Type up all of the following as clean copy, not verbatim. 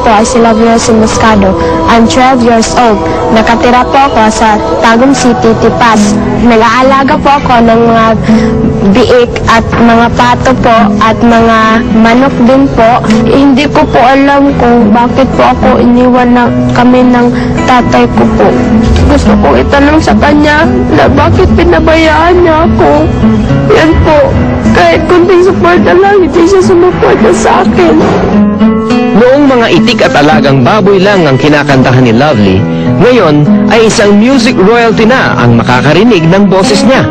po ay si Laviosi Moscado. I'm 12 years old. Nakatira po ako sa Tagum City, Tipas. Nag-aalaga po ako ng mga biik at mga pato po at mga manok din po. Hindi ko po alam kung bakit po ako iniwan na kami ng tatay ko po. Gusto ko itanong sa kanya na bakit pinabayaan niya ako. Yan po. Kahit kunting suporta lang, hindi siya sumuporta sa akin. Noong mga itik at alagang baboy lang ang kinakantahan ni Lovely, ngayon ay isang music royalty na ang makakarinig ng boses niya.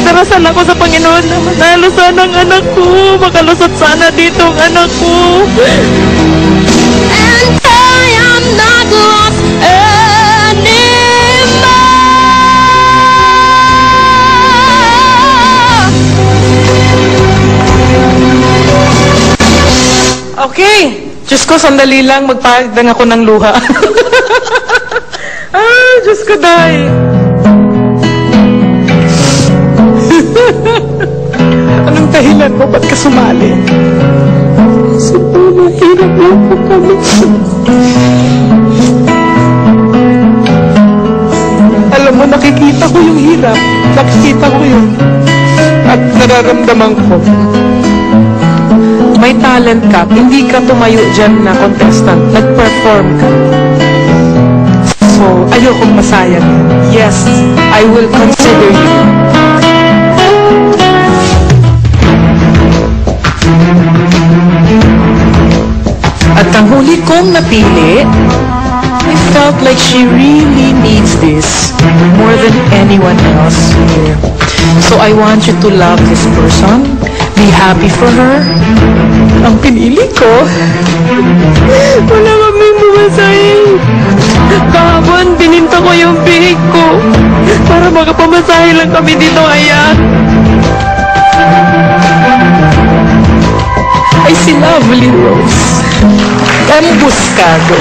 Darasal ako sa Panginoon na manalo sana ang anak ko. Makalusot sana dito ang anak ko. And I am not lost anymore. Okay. Diyos ko, sandali lang. Magpagdang ako ng luha. Ah, Diyos ko, day. Anong dahilan mo? Ba't ka sumali? Kasi po, mahirap lang po kami. Alam mo, nakikita ko yung hirap. Nakikita ko yun. At nararamdaman ko. May talent ka. Hindi ka tumayo dyan na contestant. Nag-perform ka. So, ayokong masayang. Yes, I will consider you. At ang huli kong napili, I felt like she really needs this more than anyone else here. So I want you to love this person, be happy for her. Ang pinili ko, wala kaming bumasahin. Kahapon, bininta ko yung bihig ko para makapamasahe lang kami dito ngayon. Ay, si Lovely Rose. Embuscado.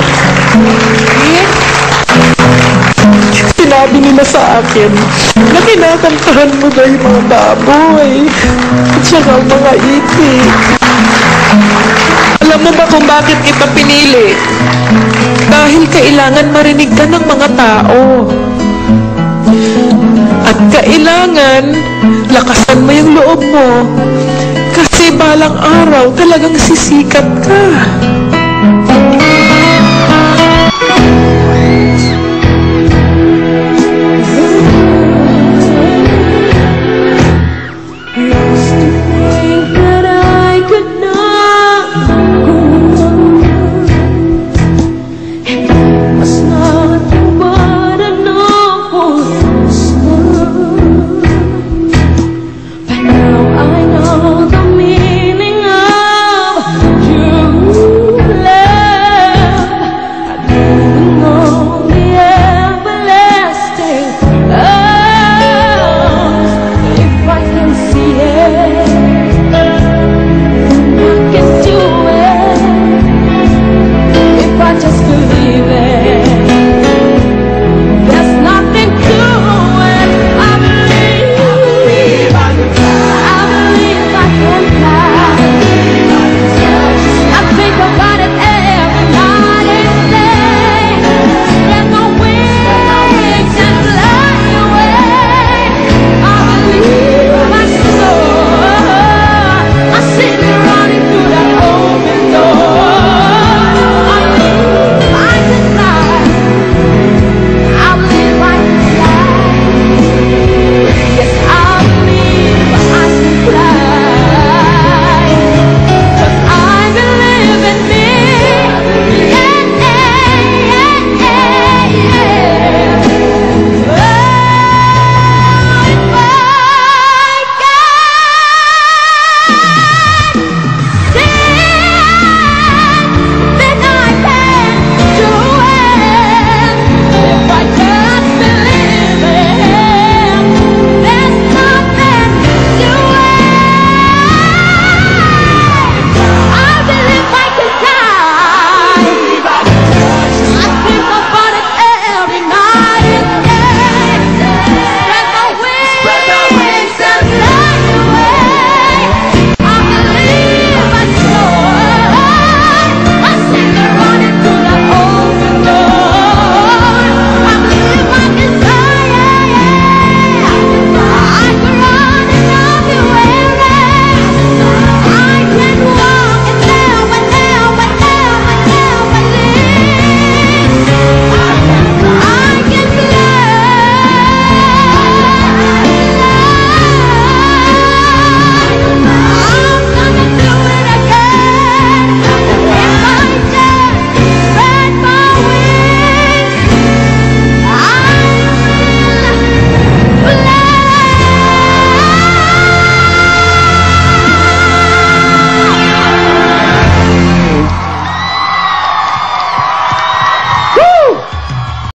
Sinabi nila sa akin na kinakantahan mo daw yung mga baboy at saka mga itik. Alam mo ba kung bakit kita pinili? Dahil kailangan marinig ka ng mga tao. At kailangan lakasan mo yung loob mo. Kasi balang araw talagang sisikat ka.